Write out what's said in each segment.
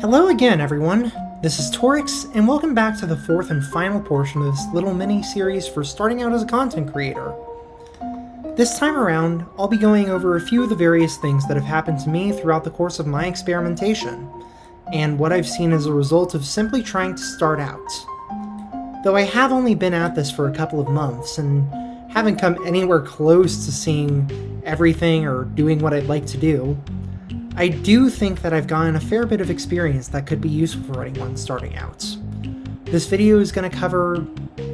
Hello again, everyone. This is Torix, and welcome back to the fourth and final portion of this little mini-series for starting out as a content creator. This time around, I'll be going over a few of the various things that have happened to me throughout the course of my experimentation, and what I've seen as a result of simply trying to start out. Though I have only been at this for a couple of months, and haven't come anywhere close to seeing everything or doing what I'd like to do, I do think that I've gotten a fair bit of experience that could be useful for anyone starting out. This video is going to cover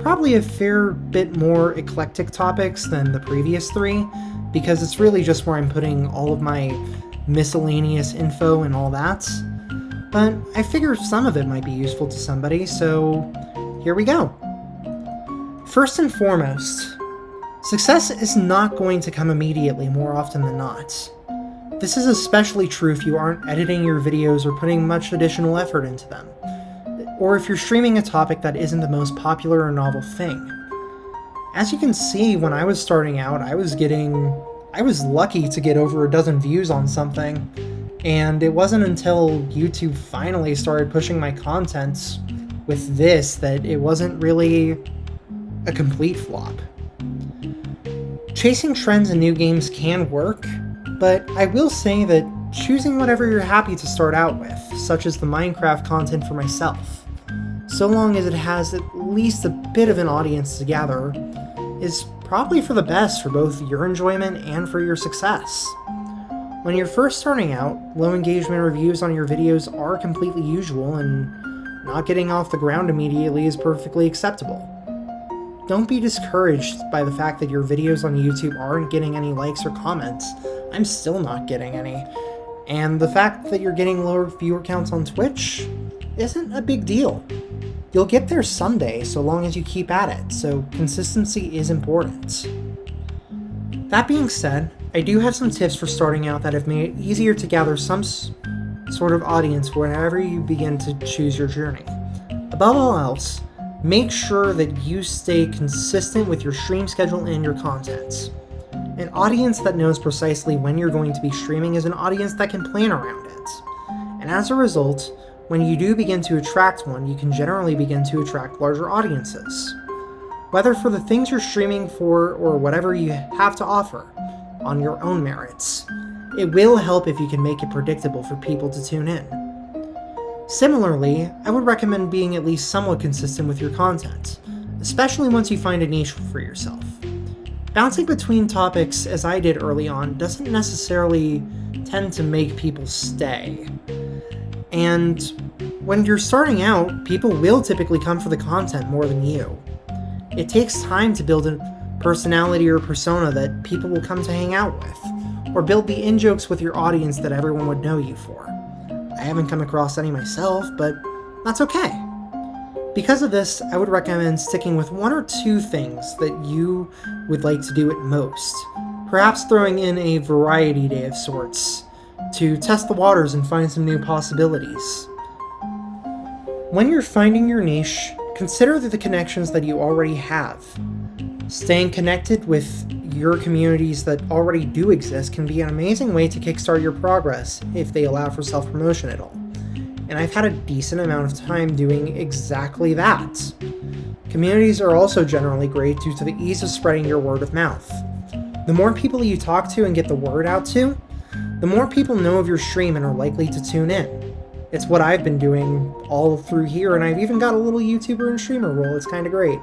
probably a fair bit more eclectic topics than the previous three, because it's really just where I'm putting all of my miscellaneous info and all that. But I figure some of it might be useful to somebody, so here we go. First and foremost, success is not going to come immediately more often than not. This is especially true if you aren't editing your videos or putting much additional effort into them, or if you're streaming a topic that isn't the most popular or novel thing. As you can see, when I was starting out, I was lucky to get over a dozen views on something, and it wasn't until YouTube finally started pushing my content with this that it wasn't really a complete flop. Chasing trends in new games can work, but I will say that choosing whatever you're happy to start out with, such as the Minecraft content for myself, so long as it has at least a bit of an audience to gather, is probably for the best for both your enjoyment and for your success. When you're first starting out, low engagement reviews on your videos are completely usual, and not getting off the ground immediately is perfectly acceptable. Don't be discouraged by the fact that your videos on YouTube aren't getting any likes or comments. I'm still not getting any. And the fact that you're getting lower viewer counts on Twitch isn't a big deal. You'll get there someday, so long as you keep at it, so consistency is important. That being said, I do have some tips for starting out that have made it easier to gather some sort of audience whenever you begin to choose your journey. Above all else, make sure that you stay consistent with your stream schedule and your content. An audience that knows precisely when you're going to be streaming is an audience that can plan around it. And as a result, when you do begin to attract one, you can generally begin to attract larger audiences. Whether for the things you're streaming for or whatever you have to offer on your own merits, it will help if you can make it predictable for people to tune in. Similarly, I would recommend being at least somewhat consistent with your content, especially once you find a niche for yourself. Bouncing between topics, as I did early on, doesn't necessarily tend to make people stay. And when you're starting out, people will typically come for the content more than you. It takes time to build a personality or persona that people will come to hang out with, or build the in-jokes with your audience that everyone would know you for. I haven't come across any myself, but that's okay. Because of this, I would recommend sticking with one or two things that you would like to do at most, perhaps throwing in a variety day of sorts, to test the waters and find some new possibilities. When you're finding your niche, consider the connections that you already have. Staying connected with your communities that already do exist can be an amazing way to kickstart your progress if they allow for self-promotion at all. And I've had a decent amount of time doing exactly that. Communities are also generally great due to the ease of spreading your word of mouth. The more people you talk to and get the word out to, the more people know of your stream and are likely to tune in. It's what I've been doing all through here, and I've even got a little YouTuber and streamer role. It's kind of great.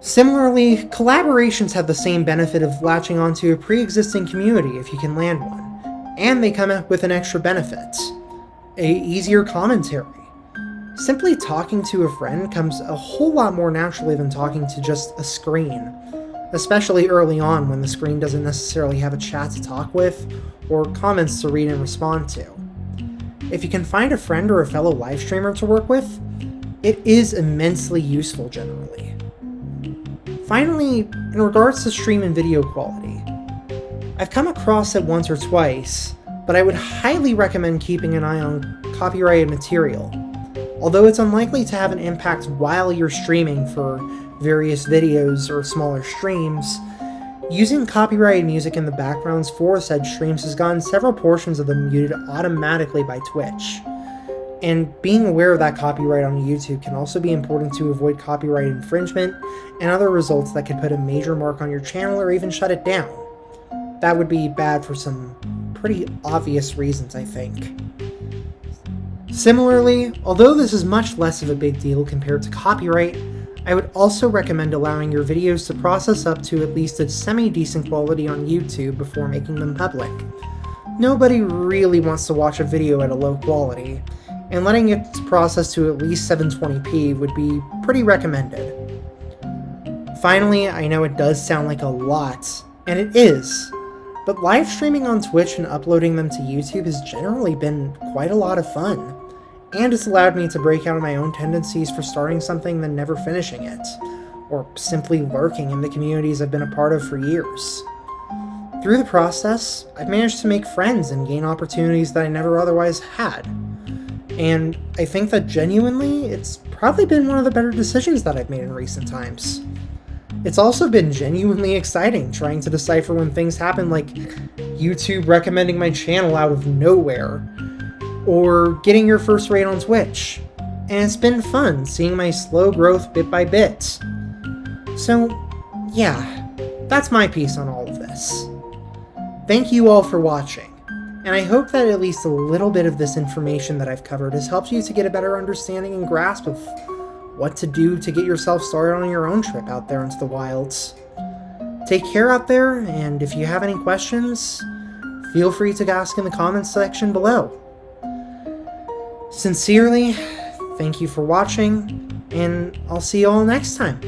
Similarly, collaborations have the same benefit of latching onto a pre-existing community if you can land one, and they come with an extra benefit. Easier commentary. Simply talking to a friend comes a whole lot more naturally than talking to just a screen, especially early on when the screen doesn't necessarily have a chat to talk with or comments to read and respond to. If you can find a friend or a fellow live streamer to work with, it is immensely useful generally. Finally, in regards to stream and video quality, I've come across it once or twice, but I would highly recommend keeping an eye on copyrighted material. Although it's unlikely to have an impact while you're streaming for various videos or smaller streams, Using copyrighted music in the backgrounds for said streams has gotten several portions of them muted automatically by Twitch. And being aware of that copyright on YouTube can also be important to avoid copyright infringement and other results that could put a major mark on your channel or even shut it down. That would be bad for some pretty obvious reasons, I think. Similarly, although this is much less of a big deal compared to copyright, I would also recommend allowing your videos to process up to at least a semi-decent quality on YouTube before making them public. Nobody really wants to watch a video at a low quality, and letting it process to at least 720p would be pretty recommended. Finally, I know it does sound like a lot, and it is, but live streaming on Twitch and uploading them to YouTube has generally been quite a lot of fun, and it's allowed me to break out of my own tendencies for starting something then never finishing it, or simply lurking in the communities I've been a part of for years. Through the process, I've managed to make friends and gain opportunities that I never otherwise had. And I think that genuinely, it's probably been one of the better decisions that I've made in recent times. It's also been genuinely exciting trying to decipher when things happen, like YouTube recommending my channel out of nowhere, or getting your first raid on Twitch. And it's been fun seeing my slow growth bit by bit. So, yeah, that's my piece on all of this. Thank you all for watching. And I hope that at least a little bit of this information that I've covered has helped you to get a better understanding and grasp of what to do to get yourself started on your own trip out there into the wilds. Take care out there, and if you have any questions, feel free to ask in the comments section below. Sincerely, thank you for watching, and I'll see you all next time.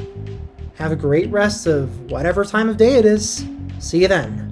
Have a great rest of whatever time of day it is. See you then.